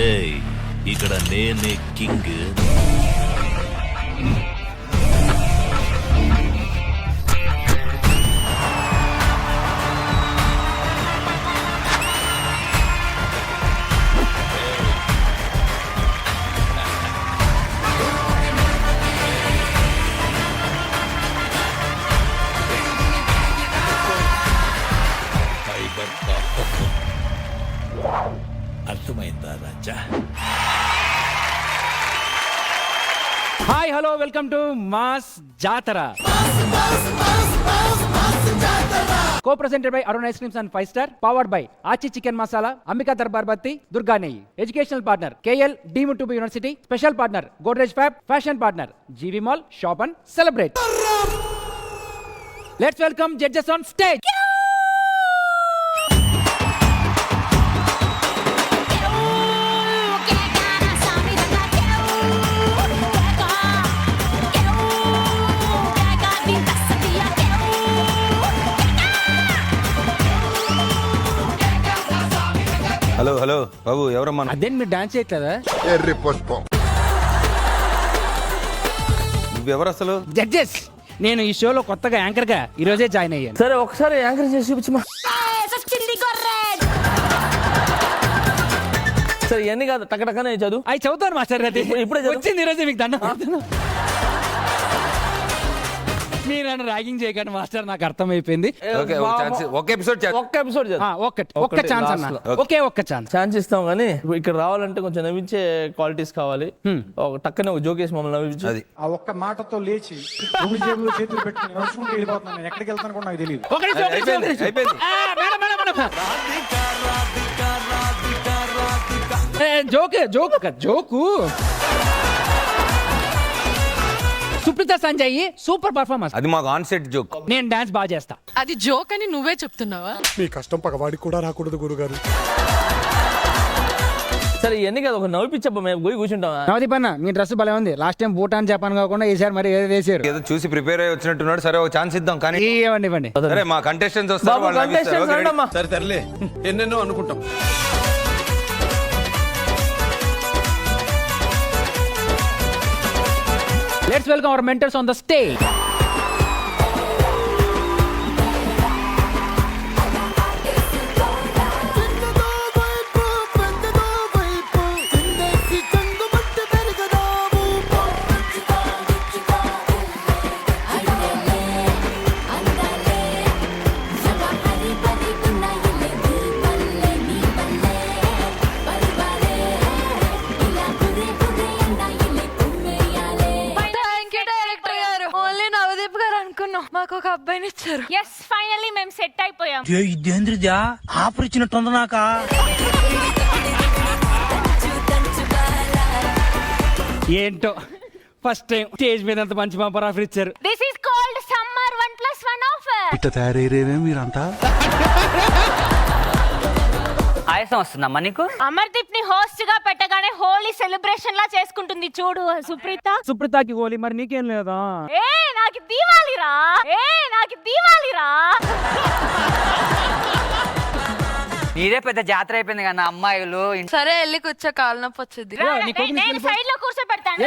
ఏయ్, ఇక్కడ నేనే కింగ్. అర్థమైందా రాజా? Hi hello welcome to mass Jathara. Co presented by Arun ice creams and 5 star, powered by Aachi chicken masala, Ambika Darbar Batti, Durga నెయ్యి. Educational partner KL deemed to be university. Special partner Godrej fab. Fashion partner GV mall. Shop and celebrate. Let's welcome judges on stage. Hello hello బాబు, ఎవరమ్మా? అదేం మీరు dance చేయట్లేదా? ఎర్రి పుష్పం. నువ్వెవరు అసలు? జడ్జెస్, నేను ఈ షోలో కొత్తగా యాంకర్ గా ఈ రోజే జాయిన్ అయ్యాను. సరే ఒకసారి యాంకర్ చేసి చూపించమా. సరే ఇవన్నీ కాదు, టక్కటక్కనే చదువు. అవి చదువుతాను మాస్టర్. అది ఇప్పుడే చదువు. వచ్చింది ఈ రోజే మీకు దండం. మీరు నన్ను ర్యాగింగ్ చేయకండి మాస్టర్, నాకు అర్థమైపోయింది. ఓకే, ఒక ఎపిసోడ్ ఒక్క ఎపిసోడ్ చదువు. ఒక్క ఛాన్స్ అన్న, ఒకే ఒక్క ఛాన్స్. ఛాన్స్ ఇస్తాం కానీ ఇక్కడ రావాలంటే కొంచెం నవ్వించే క్వాలిటీస్ కావాలి. ఒక టక్కనే ఒక జోకేసి మమ్మల్ని నవ్వించు. అది ఆ ఒక్క మాటతో లేచి రెండు జేబులో చేతులు పెట్టుకుని నడుచుకుంటూ వెళ్ళిపోతున్నాను. నేను ఎక్కడికి వెళ్తాను కూడా నాకు తెలియదు. అయిపోయింది. Joke Supritha Sanjay super performance. అది మాకు ఆన్ సెట్ జోక్. నేను డాన్స్ బాగా చేస్తా. అది జోక్ అని నువ్వే చెప్తున్నావా? మీ కష్టం పగవాడికి కూడా రాకూడదు గురుగారు. సరే ఇవన్నీ కాదు, ఒక నవ్విపించబ్బా, మేము పోయి కూర్చుంటామా? నవదీప్ అన్న, మీ డ్రెస్ భలే ఉంది. లాస్ట్ టైం భూటాన్ జపాన్ కాకుండా ఈసారి మరి ఏదో వేసారు. ఏదో చూసి ప్రిపేర్ అయ్యి వచ్చినట్టున్నాడు. సరే ఒక ఛాన్స్ ఇద్దాం. కానీ ఇవ్వండి. సరే మా కంటెస్టెంట్స్ వస్తారు, బాబు వాళ్ళు నవ్విస్తారు. contestants okay, ready? రండమ్మా. సరే తరలే, ఎన్నెన్నో అనుకుంటాం. Let's welcome our mentors on the stage. మాకు ఒక అబ్బాయిని ఇచ్చారు. ఎస్, ఫైనల్లీ మేము సెట్ అయిపోయాం. ఇదేంద్రిజా ఆఫర్ ఇచ్చినట్టుంది నాక. ఏంటో ఫస్ట్ టైం స్టేజ్ మీద అంత మంచి బంపర్ ఆఫర్ ఇచ్చారు. This is called summer 1+1 offer. ఇట్లా తయారయ్యేవే మీరంతా. ఆయాసం వస్తుందమ్మా నీకు? అమర్దీప్ ని హోస్ట్ గా పెట్టగానే హోలీ సెలబ్రేషన్ లా చేసుకుంటుంది చూడు సుప్రీత. సుప్రీతకి హోలీ, మరి నీకేం లేదా? నాకు దీవాళిరా. మీరే పెద్ద జాతర అయిపోయింది కదా అమ్మాయిలు. సరే వెళ్ళి కూర్చో, కాలు నొప్పి వచ్చింది. నేను సైడ్ లో కూర్చోబెడతాను.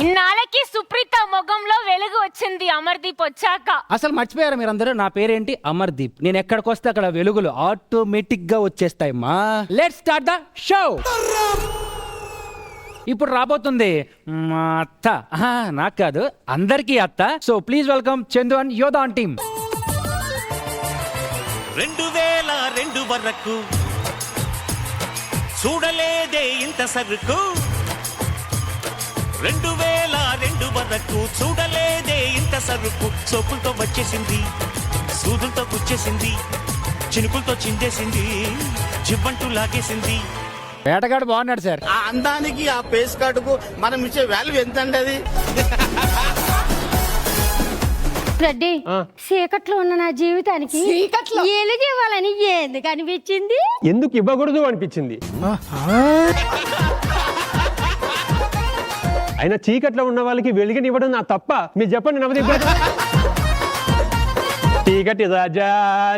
ఇన్నాళ్ళకి సుప్రీత మొగంలో వెలుగు వచ్చింది అమర్దీప్ వచ్చాక. అసలు మర్చిపోయారా మీరందరూ? నా పేరేంటి? అమర్దీప్. నేను ఎక్కడికి వస్తే అక్కడ వెలుగులు ఆటోమేటిక్ గా వచ్చేస్తాయి. మా లెట్స్ స్టార్ట్ ద షో. ఇప్పుడు రాబోతుంది మా అత్త. నాకు కాదు, అందరికీ అత్త. So please welcome Chandu and యోధా ఆన్ టీమ్. 2002 వరకు చూడలేదే ఇంత సరుకు. 2002 వరకు చూడలేదే ఇంత సరుకు. సోపులతో వచ్చేసింది, సూదులతో గుచ్చేసింది, చినుకులతో చిందేసింది, జివ్వంటూ లాగేసింది. వేటగాడు బాగున్నాడు సార్. ఆ అందానికి ఆ పేస్ కార్డుకు మనం ఇచ్చే వాల్యూ ఎంత అండి? అది రెడ్డి, చీకట్లో ఉన్న నా జీవితానికి ఎలుగు ఇవ్వాలని ఎందుకు అనిపించింది? ఎందుకు ఇవ్వకూడదు అనిపించింది. అయినా చీకట్లో ఉన్న వాళ్ళకి వెలుగునివ్వడం నా తప్ప? మీరు చెప్పండి నవదీప్ గారు. చీకటి రాజా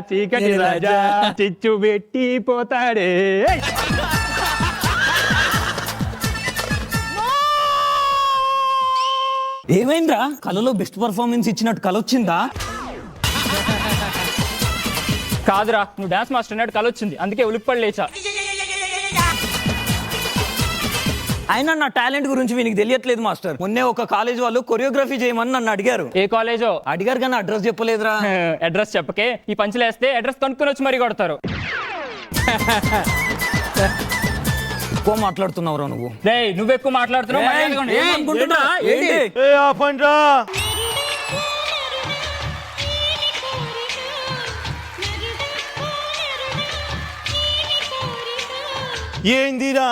చీకటి రాజా చిచ్చు పెట్టి పోతాడే. ఏమైందిరా కళలో బెస్ట్ పర్ఫార్మెన్స్ ఇచ్చినట్టు కళ వచ్చిందా? కాదురా, నువ్వు డాన్స్ మాస్టర్ అన్నట్టు కల వచ్చింది, అందుకే ఉలిక్పడి లేచా. అయినా నా టాలెంట్ గురించి వీనికి తెలియట్లేదు మాస్టర్. మొన్నే ఒక కాలేజ్ వాళ్ళు కొరియోగ్రఫీ చేయమని నన్ను అడిగారు. ఏ కాలేజో? అడిగారు కానీ అడ్రస్ చెప్పలేదురా. అడ్రస్ చెప్పకే, ఈ పంచులేస్తే అడ్రస్ కనుక్కొని వచ్చి మరీ కొడతారు. ఎక్కువ మాట్లాడుతున్నావురా నువ్వు. రేయ్, నువ్వు ఎక్కువ మాట్లాడుతున్నావు. ఏందిరా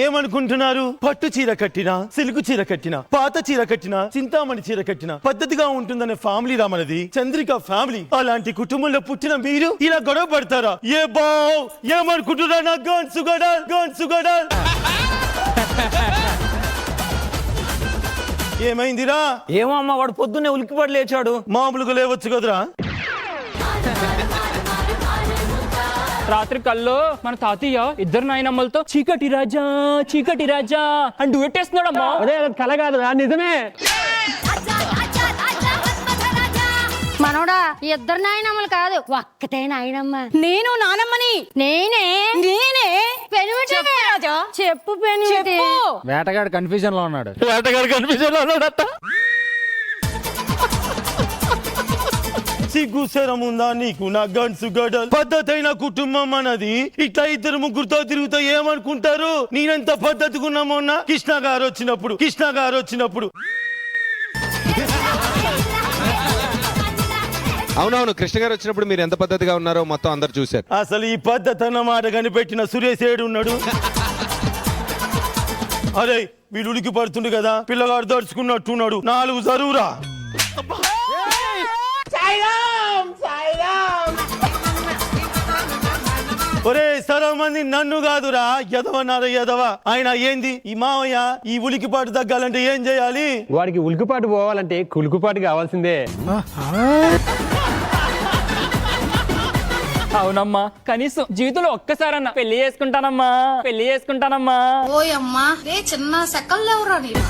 ఏమనుకుంటున్నారు? పట్టు చీర కట్టినా, సిల్కు చీర కట్టినా, పాత చీర కట్టినా, చింతామణి చీర కట్టినా పద్ధతిగా ఉంటుందనే ఫ్యామిలీ రా మనది, చంద్రిక ఫ్యామిలీ. అలాంటి కుటుంబంలో పుట్టిన మీరు ఇలా గొడవ పడతారా? ఏ బావ్ ఏమనుకుంటున్నా? నా గన్సు గడా ఏమైందిరా? ఏమో అమ్మ, వాడు పొద్దున్నే ఉలికిపడి లేచాడు. మామూలుగా లేవచ్చు కదరా. రాత్రి కల్లో మన తాతయ్య ఇద్దరు నాయనమ్మలతో చీకటి రాజా అని డువెట్టేస్తున్నాడమ్మా. అదే కల కాదురా, నిజమే. మనోడా, ఇద్దరు నాయనమ్మలు కాదు, ఒక్కతే నాయనమ్మ. నేను నానమ్మని. నేనే చెప్పు పెనుమిటి. వేటగాడు కన్ఫ్యూజన్ లో ఉన్నాడు. సిగ్గు శరముందా నీకు? నా గన్సు గడల్ పద్ధతైన కుటుంబం మనది. ఇట్లా ఇద్దరు ముగ్గురుతో తిరుగుతా ఏమనుకుంటారు? నేనెంత పద్ధతిగా ఉన్నా మొన్న కృష్ణ గారు వచ్చినప్పుడు అవునవును, కృష్ణ గారు వచ్చినప్పుడు మీరు ఎంత పద్ధతిగా ఉన్నారో మొత్తం అందరు చూశారు. అసలు ఈ పద్ధతి అన్న మాట కనిపెట్టిన సురేష్ ఏడు ఉన్నాడు. అరే వీడు ఉలికి పడుతుండు కదా, పిల్లగాడు దడుచుకున్నట్టున్నాడు. 4 జరువురా. ఒరే సరవ మంది నన్ను కాదురా, ఎదవన్నారా ఎదవ. ఆయన ఏంది ఈ మావయ్య? ఈ ఉలికిపాటు తగ్గాలంటే ఏం చేయాలి? వాడికి ఉలికిపాటు పోవాలంటే కులుకుపాటు కావాల్సిందే. అవునమ్మా, కనీసం జీవితంలో ఒక్కసారన్నా పెళ్లి చేసుకుంటానమ్మా. ఓయమ్మా, రే చిన్న సెకల్లో ఎవరా నీవు?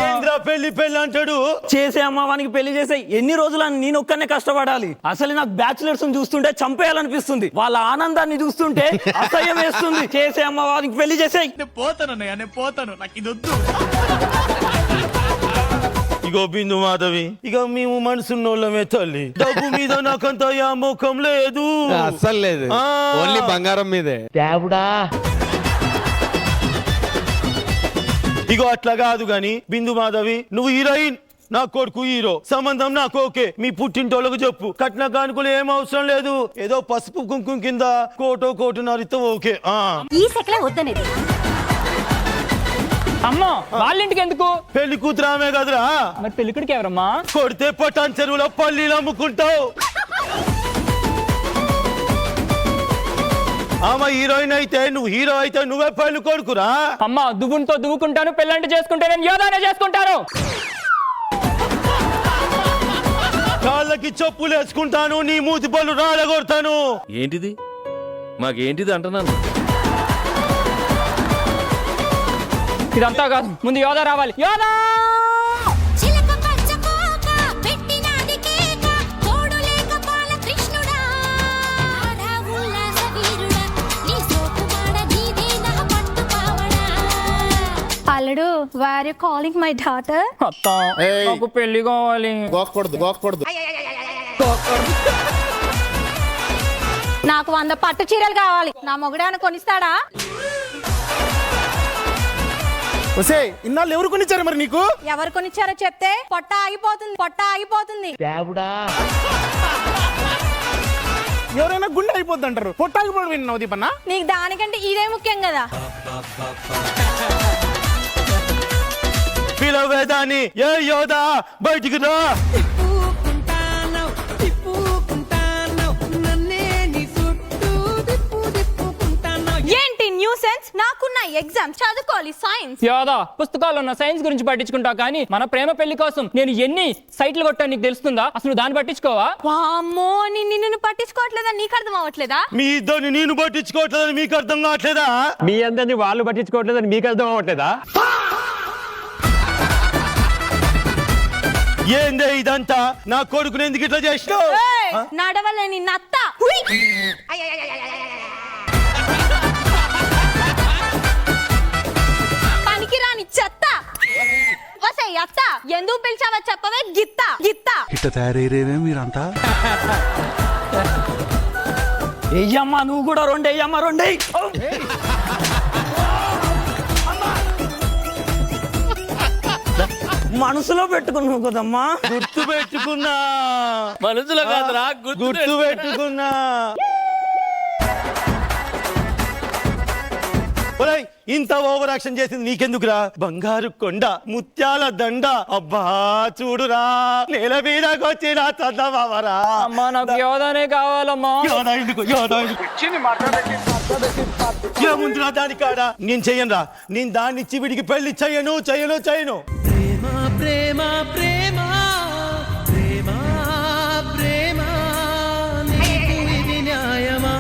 ఏంద్రా పెళ్లి అంటాడు? చేసే అమ్మ, వానికి పెళ్లి చేసే. ఎన్ని రోజులు నేను ఒక్కనే కష్టపడాలి? అసలు నాకు బ్యాచులర్స్ చూస్తుంటే చంపేయాలనిపిస్తుంది. వాళ్ళ ఆనందాన్ని చూస్తుంటే అసహ్యం వేస్తుంది. చేసే అమ్మ, వానికి పెళ్లి చేసేయ్. పోతాను, నాకు ఇది వద్దు. ఇగో బిందు మాధవి, ఇక మేము మనసున్నోళ్ళమే తల్లి. డబ్బు మీద నాకంత యామోకం లేదు, అస్సలు లేదు. ఓన్లీ బంగారం మీదే. ఇగో అట్లా కాదు గాని బిందు మాధవి, నువ్వు హీరోయిన్, నా కొడుకు హీరో. సంబంధం నాకు ఓకే. మీ పుట్టింటోళ్ళకు చెప్పు. కట్న కానుకలు ఏం అవసరం లేదు. ఏదో పసుపు కుంకుమ కింద కోటున్నరతో ఓకే. ఈ సెకలే వద్దనేది. అమ్మా, వాళ్ళ ఇంటికి ఎందుకు? పెళ్లి కూతురు ఆమె కదరా. మరి పెళ్ళికొడికి ఎవరమ్మా? కొడితే పటాన్ చెరువులో పల్లీలు అమ్ముకుంటావు. ఆమె హీరోయిన్ అయితే, నువ్వు హీరో అయితే నువ్వే పెళ్లి కొడుకురా. అమ్మా, దువ్వుతో దువ్వుకుంటాను, పెళ్ళంటే చేసుకుంటే నేను యోధానే చేసుకుంటాను. కాళ్ళకి చెప్పులు వేసుకుంటాను, నీ మూతి పళ్ళు రాలగొడతాను. ఏంటిది? మాకేంటిది అంటున్నాను. ఇదంతా కాదు, ముందు యోధా రావాలి. యోధా! అల్లుడు, వారు కాలింగ్ మై డాటర్. అత్త, నాకు పెళ్లి కావాలి. నాకు 100 పట్టు చీరలు కావాలి. నా మొగుడాన్ని కొనిస్తాడా? ఇన్నాళ్ళు ఎవరు కొనిచ్చారు మరి నీకు? ఎవరు కొనిచ్చారో చెప్తే పొట్ట ఆగిపోతుంది. ఎవరైనా గుండె అయిపోద్ది అంటారు, పొట్టాగిపోవడం విన్నావు దీపన్న. నీకు దానికంటే ఇదే ముఖ్యం కదా. పిలవేదాని, ఏ యోధా బయటికి రా. ఏంటి న్యూ సెన్స్ నాకున్న ఎగ్జామ్ చదువుకోవాలి సైన్స్. యాదా పుస్తకాల్లో ఉన్న సైన్స్ గురించి పట్టించుకుంటావు కానీ మన ప్రేమ పెళ్లి కోసం నేను ఎన్ని సైట్లు కొట్టా నీకు తెలుస్తుందా? అసలు నువ్వు దాన్ని పట్టించుకోవా? వామ్మో నిన్ను పట్టించుకోవట్లేదా? నీకు అర్థం అవ్వట్లేదా? మీ ఇద్దరిని నేను పట్టించుకోవట్లేదని మీకు అర్థం కావట్లేదా? మీ అందరిని వాళ్ళు పట్టించుకోవట్లేదని మీకు అర్థం అవ్వట్లేదా? ఏందే ఇదంతా? నా కొడుకుని ఎందుకు ఇట్లా చేసినావు? నడవలేని నత్త. పనికిరాని చెత్త. వసే అత్త ఎందుకు పిలిచావో చెప్పవే గిత్త గిత్త. ఇట్లా తయారయ్యేవే మీరంతా. ఎయ్యమ్మా నువ్వు కూడా రెండు ఎయ్యమ్మా రెండు. మనసులో పెట్టుకున్నావు కదమ్మా. గుర్తు పెట్టుకున్నా, మనసులో కాదురా గుర్తు పెట్టుకున్నా. ఒరేయ్, ఇంత ఓవర్ యాక్షన్ చేసింది నీకెందుకురా? బంగారు కొండ ముత్యాల దండ అబ్బా చూడురా, నేల మీదకి వచ్చిన చందమామరా. అమ్మా నాకు యోధానే కావాలమ్మా. ఏముందిరా దాని కాడ? నేను చెయ్యనురా, నేను దాన్ని ఇచ్చి వీడికి పెళ్లి చెయ్యను చెయ్యను చెయ్యను. ప్రేమ ప్రేమ ప్రేమ ప్రేమ న్యాయమా?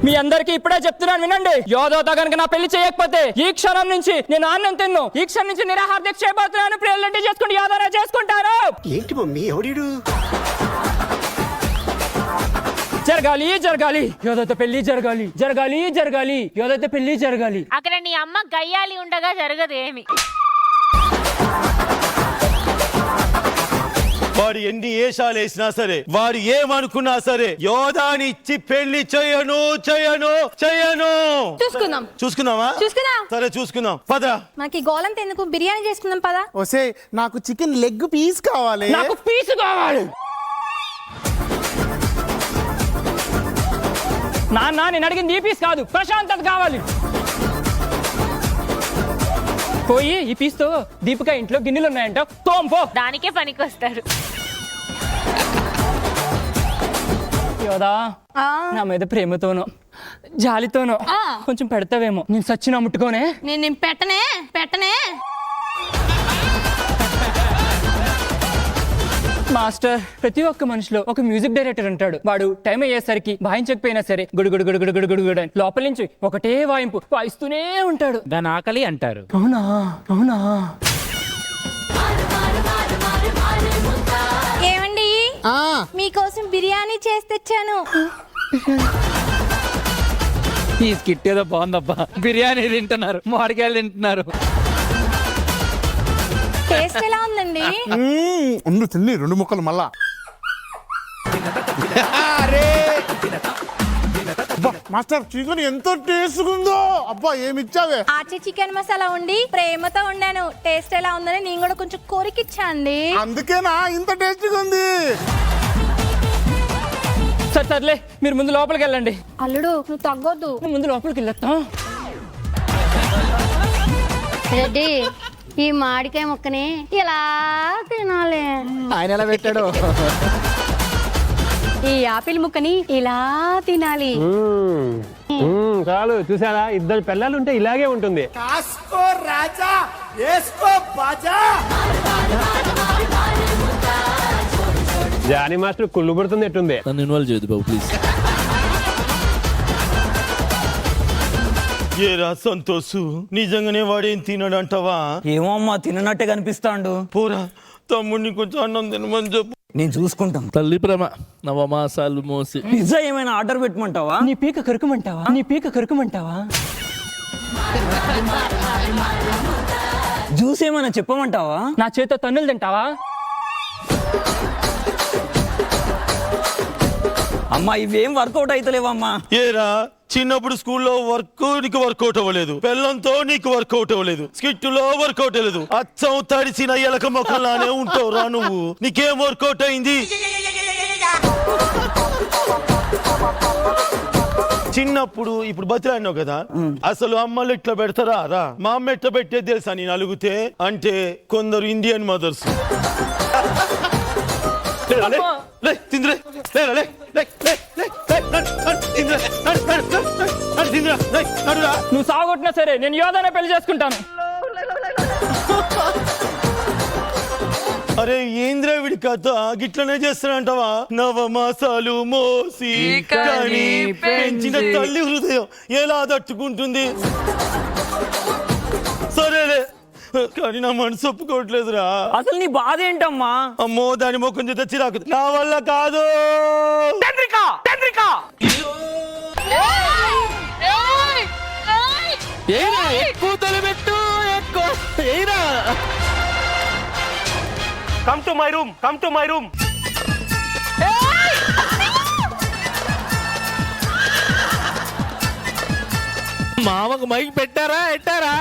మీ అందరికి ఇప్పుడే చెప్తున్నాను వినండి. యోధోతో కనుక నా పెళ్లి చేయకపోతే ఈ క్షణం నుంచి నేను అన్నం తిన్ను. ఈ క్షణం నుంచి నిరాహార దీక్ష చేయబోతున్నాను. ప్రియులంటే చేసుకుంటూ యోధోనే చేసుకుంటారు. ఏంటి మమ్మీ ఎవడీడు? జరగాలి జరగాలి యోధతో పెళ్లి జరగాలి జరగాలి జరగాలి యోధతో పెళ్లి జరగాలి. అక్కడ నీ అమ్మ గయ్యాలి ఉండగా జరగదు ఏమి. వాడు ఎన్ని ఏషాలు వేసినా సరే, వాడు ఏమనుకున్నా సరే, యోధాని ఇచ్చి పెళ్లి చేయను చెయ్యను చెయ్యను. చూసుకుందాం. చూసుకుందామా? చూసుకుందాం. సరే చూసుకుందాం పద. మనకి గోలంత ఎందుకు, బిర్యానీ చేసుకుందాం పదా. ఒసే నాకు చికెన్ లెగ్ పీస్ కావాలి. నాకు పీసు కావాలి. నాన్న నేను అడిగింది ఈ పీస్ కాదు, ప్రశాంతత కావాలి. పోయి ఈ పీస్తో దీపిక ఇంట్లో గిన్నెలు ఉన్నాయంట తోంపో. దానికే పనికొస్తారు. యోదా నా మీద ప్రేమతోనో జాలితోనో కొంచెం పెడతావేమో. నేను సచ్చినా ముట్టుకోనే. నేను పెట్టనే పెట్టనే. మాస్టర్, ప్రతి ఒక్క మనిషిలో ఒక మ్యూజిక్ డైరెక్టర్ ఉంటాడు. వాడు టైం అయ్యేసరికి వాయించకపోయినా సరే గుడు గుడు గుడు గుడు గుడు గుడు గుడు అని లోపల నుంచి ఒకటే వాయింపు వాయిస్తూనే ఉంటాడు. దాని ఆకలి అంటారు. అవునా అవునా. ఏమండి మీకోసం బిర్యానీ చేసి తెచ్చాను. ఈ స్కిట్ ఏదో బాగుందబ్బా. బిర్యానీ తింటున్నారు, మామిడికాయలు తింటున్నారు. టేస్ట్ ఎలా ఉందండి? ఉండు తిన్ని 2 ముక్కలు మళ్ళా. మాస్టర్ చికెన్ ఎంతో టేస్ట్ ఉందో. అబ్బా ఏమి ఇచ్చావే? ఆచి చికెన్ మసాలా ఉండి ప్రేమతో ఉండాను. టేస్ట్ ఎలా ఉందని నేను కూడా కొంచెం కోరికిచ్చాండి. అందుకేనా ఇంత టేస్టీగా ఉంది? సరే సర్లే మీరు ముందు లోపలికి వెళ్ళండి. అల్లుడు నువ్వు తగ్గొద్దు. ముందు లోపలికి వెళ్ళొస్తాం. రెడ్డి ఈ మామిడికాయ ముక్కని ఇలా తినాలి. ఆయన ఎలా పెట్టాడు? ఈ ఆపిల్ ముక్కని ఇలా తినాలి. చాలు చూసారా, ఇద్దరు పిల్లలు ఉంటే ఇలాగే ఉంటుంది. జానీ మాస్టర్ కుళ్ళు పడుతుంది ఎట్టుంది. నన్ను ఇన్వాల్వ్ చేయదు బాబు ప్లీజ్. ఏరా సంతోషు, నిజంగానే వాడేం తినడంటావా? ఏమో అమ్మా తిననట్టే కనిపిస్తాండు. పోరా తమ్ముడిని కొంచెం అన్నం తినమని చెప్పు. నేను చూసుకుంటాను. తల్లి ప్రేమ నవమాసాలు మోసి. పిజ్జా ఏమైనా ఆర్డర్ పెట్టమంటావా? నీ పీక కరుకుమంటావా? నీ పీక కరుకుమంటావా? జ్యూస్ ఏమైనా చెప్పమంటావా? నా చేత తన్నులు తింటావా? అమ్మా ఇవేం వర్కౌట్ అయితలేవమ్మా. ఏరా చిన్నప్పుడు స్కూల్లో నీకు వర్కౌట్ అవ్వలేదు, పిల్లలతో నీకు వర్కౌట్ అవ్వలేదు, స్కిట్ లో వర్కౌట్ అవ్వలేదు, అచ్చం తడిసిన ఎలక మొక్కలానే ఉంటావురా నువ్వు. నీకేం వర్కౌట్ అయింది? చిన్నప్పుడు ఇప్పుడు బతిలాడినావు కదా, అసలు అమ్మలు ఎట్లా పెడతారా రా? మా అమ్మ ఎట్లా పెట్టేది తెలుసా? నేను అలుగుతే అంటే కొందరు ఇండియన్ మదర్స్ తిందిరే నడిచిందిరా నడురా. నువ్వు సాగొట్టినా సరే నేను యోధానే పెళ్లి చేసుకుంటాను. అరే ఏంద్రా వీడి కథ గిట్లనే చేస్తానంటావా? నవమాసాలు మోసి కని పెంచిన తల్లి హృదయం ఎలా తట్టుకుంటుంది? సరేలే కానీ నా మనసు ఒప్పుకోవట్లేదురా. అసలు నీ బాధ ఏంటమ్మా? అమ్మో దాని ముఖం చేత చిరాకు, నా వల్ల కాదు. ఎక్కువ తలబెట్టు ఎక్కువ ఏరా. Come to my room, come to my room. మామకు మైక్ పెట్టారా ఎట్టారా?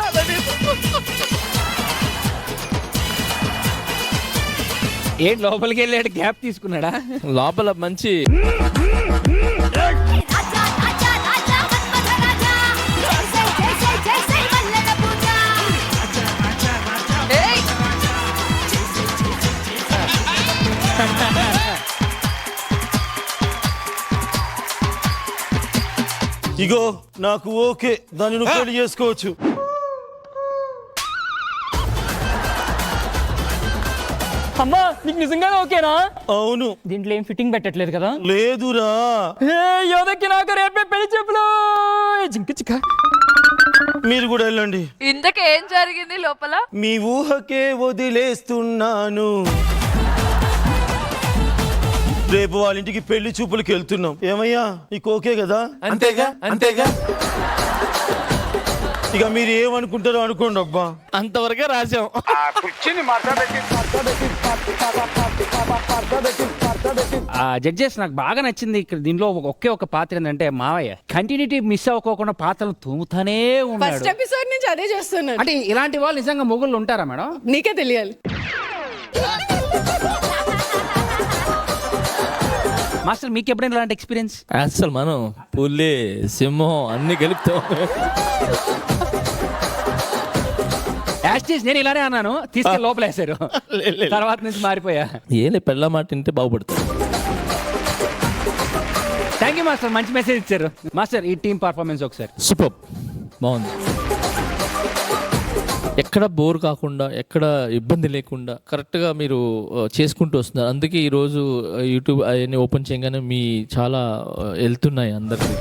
ఏంటి లోపలికి వెళ్ళాడు, గ్యాప్ తీసుకున్నాడా? లోపల మంచి ఇగో నాకు ఓకే, దాన్ని నువ్వు పెళ్లి చేసుకోవచ్చు. అమ్మా నీకు నిజంగానే ఓకేనా? అవును. దీంట్లో ఏం ఫిట్టింగ్ పెట్టట్లేదు కదా? లేదురా. యోధకి నాకు రేపే పెళ్లి చెప్పులు. జింక చిక్క మీరు కూడా వెళ్ళండి. ఇంతకేం జరిగింది లోపల? మీ ఊహకే వదిలేస్తున్నాను. రేపు వాళ్ళ ఇంటికి పెళ్లి చూపులకి వెళ్తున్నాం. ఏమయ్యా నీకు ఓకే కదా? అంతేగా అంతేగా. ఇక మీరు ఏమనుకుంటారో అనుకోండి అబ్బా. అంతవరకే రాసాం. జడ్జెస్ నాకు బాగా నచ్చింది ఇక్కడ దీనిలో ఒకే ఒక పాత్ర ఏంటంటే మావయ్య కంటిన్యూటీ మిస్ అవ్వకోకుండా పాత్రలు తూముతానే ఉన్నాడు. ఫస్ట్ ఎపిసోడ్ నుంచి అదే చేస్తున్నాను. అంటే ఇలాంటి వాళ్ళు నిజంగా మొగుళ్ళు ఉంటారా మేడం? నీకే తెలియాలి. మాస్టర్ మీకు ఎప్పుడైనా ఇలాంటి ఎక్స్పీరియన్స్? అసలు మనం పులి సింహం అన్ని గెలుపుతాం. నేను ఇలానే అన్నాను, తీసుకెళ్ళి లోపల వేసారు. తర్వాత నుంచి మారిపోయా. ఏలే పెళ్ళ మాట వింటే బాగుపడతారు. థ్యాంక్ యూ మాస్టర్, మంచి మెసేజ్ ఇచ్చారు. మాస్టర్ ఈ టీమ్ పర్ఫార్మెన్స్ ఒకసారి. సూపర్, బాగుంది. ఎక్కడ బోర్ కాకుండా ఎక్కడ ఇబ్బంది లేకుండా కరెక్ట్గా మీరు చేసుకుంటూ వస్తున్నారు. అందుకే ఈరోజు యూట్యూబ్ అవన్నీ ఓపెన్ చేయగానే మీ చాలా వెళ్తున్నాయి అందరికీ.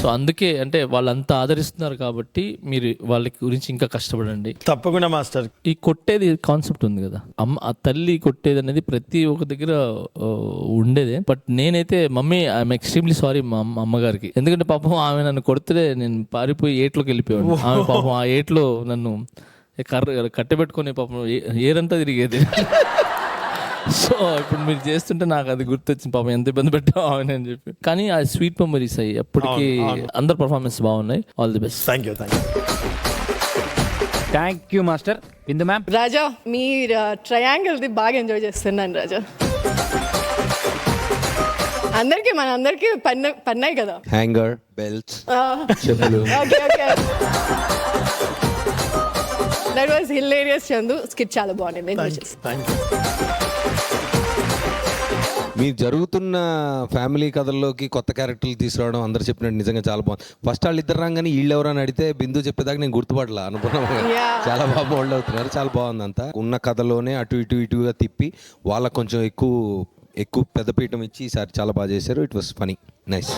సో అందుకే అంటే వాళ్ళంతా ఆదరిస్తున్నారు కాబట్టి మీరు వాళ్ళ గురించి ఇంకా కష్టపడండి. తప్పకుండా మాస్టర్. ఈ కొట్టేది కాన్సెప్ట్ ఉంది కదా, ఆ తల్లి కొట్టేది అనేది ప్రతి ఒక్క దగ్గర ఉండేదే. బట్ నేనైతే మమ్మీ ఐఎమ్ ఎక్స్ట్రీమ్లీ సారీ మా అమ్మగారికి. ఎందుకంటే పాపం ఆమె నన్ను కొడితే నేను పారిపోయి ఏట్లోకి వెళ్ళిపోయాను. ఆమె పాపం ఆ ఏట్లో నన్ను కట్టబెట్టుకొని పాపం ఏరంతా తిరిగేది. సో ఇప్పుడు మీరు చేస్తుంటే నాకు అది గుర్తొచ్చింది, పాపం ఎంత ఇబ్బంది పెట్టావు ఆమె అని చెప్పి. కానీ ఆ స్వీట్ మెమరీస్ అయ్యి ఎప్పటికీ అందరు పర్ఫార్మెన్స్ బాగున్నాయి. All the best. Thank you. Thank you master. Bindu ma'am. Raja me triangle the బాగా ఎంజాయ్ చేస్తున్నాను రాజా. అందరికి మన అందరికి పన్నాయి కదా, హ్యాంగర్, బెల్ట్స్, చెప్పులు. Okay okay, that was hilarious. Chandu skit చాలా బాగుంది, ఎంజాయ్ చేస్తాను. మీరు జరుగుతున్న ఫ్యామిలీ కథల్లోకి కొత్త క్యారెక్టర్లు తీసుకురావడం అందరు చెప్పినట్టు నిజంగా చాలా బాగుంది. ఫస్ట్ వాళ్ళు ఇద్దరు రాగానే వీళ్ళు ఎవరైనా అడిగితే బిందు చెప్పేదాకా నేను గుర్తుపడలా అనుకున్నాను. చాలా బాగా మోల్డ్ అవుతున్నారు, చాలా బాగుంది. అంతా ఉన్న కథలోనే అటు ఇటుగా తిప్పి వాళ్ళకు కొంచెం ఎక్కువ పెద్దపీఠం ఇచ్చి ఈసారి చాలా బాగా చేశారు. It was funny, nice.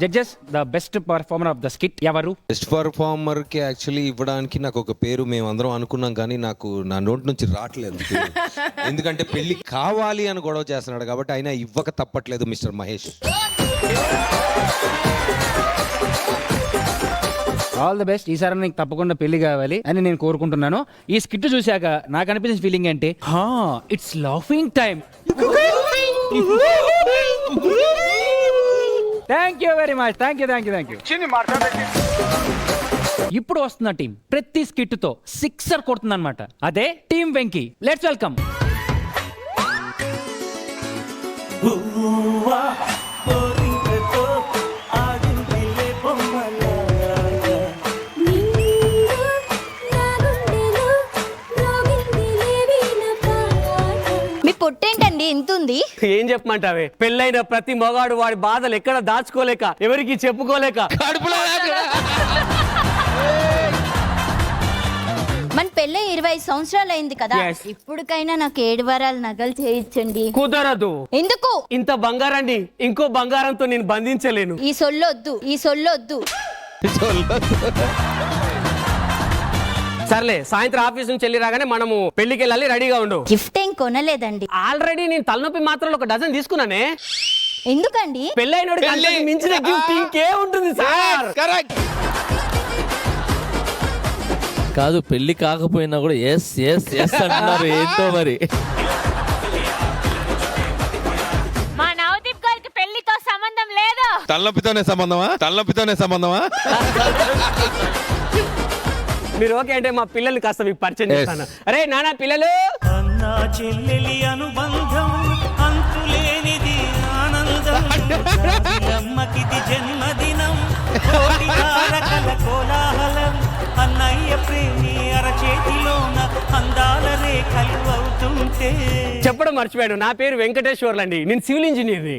Judges the best performer of the skit ఎవరు? బెస్ట్ పర్ఫార్మర్ కి యాక్చువల్లీ ఇవ్వడానికి నాకు ఒక పేరు మేము అందరం అనుకున్నాం, కానీ నాకు నా నోటి నుంచి రావట్లేదు. ఎందుకంటే పెళ్లి కావాలి అని గొడవ చేస్తున్నాడు కాబట్టి ఆయన ఇవ్వక తప్పట్లేదు. Mister Mahesh. All the best. ఈసారి నీకు తప్పకుండా పెళ్లి కావాలి అని నేను కోరుకుంటున్నాను. ఈ స్కిట్ చూశాక నాకు అనిపించిన ఫీలింగ్ ఏంటి, it's laughing time. Thank you very much. Thank you. ఇప్పుడు వస్తున్న టీం ప్రతి స్కిట్ తో సిక్సర్ కొడుతుంది అనమాట. అదే టీం వెంకీ. Let's welcome. మీ పొట్టేంటండి ఏంటండి ఇంతుంది? ఏం చెప్పమంటావే, పెళ్ళైన ప్రతి మగాడు వాడి బాధలు ఎక్కడ దాచుకోలేక ఎవరికి చెప్పుకోలేక మన పెళ్ళి 20 సంవత్సరాలు అయింది కదా, Yes. ఇప్పటికైనా నాకు 7 వారాలు నగలు చేయించండి. కుదరదు. ఎందుకు? ఇంత బంగారాన్ని ఇంకో బంగారంతో నేను బంధించలేను. ఈ సొల్లొద్దు. సర్లే, సాయంత్రం ఆఫీస్ నుంచి వెళ్ళి రాగానే మనము పెళ్లికి వెళ్ళాలి, రెడీగా ఉండు. గిఫ్ట్ ఏం కొనలేదండి. ఆల్రెడీ నేను తలనొప్పి మాత్రం ఒక డజన్ తీసుకున్నానే. ఎందుకండి? పెళ్ళైనోడికి అంతకు మించిన గిఫ్ట్ ఇంకే ఉంటుంది సార్. కాదు, పెళ్లి కాకపోయినా కూడా ఎస్ ఎస్ ఎస్ అంటున్నారు, ఏంటో మరి. మా నవదీప్ గారికి పెళ్లితో సంబంధం లేదు. తలనొప్పితోనే సంబంధమా మీరు ఓకే అంటే మా పిల్లల్ని కాస్త మీకు పరిచయం చేస్తాను. అరే నానా పిల్లలు, అన్నా చెల్లెలి అనుబంధం అంతులేనిది ఆనందం అమ్మకిది జన్మదినం కోటి తారకల కోలాహలం అన్నయ్య ప్రేమి అరచేతిలోన అందాల రేఖలు అవుతుంటే. చెప్పడం మర్చిపోయాను, నా పేరు వెంకటేశ్వర్లు అండి, నేను సివిల్ ఇంజనీర్ని.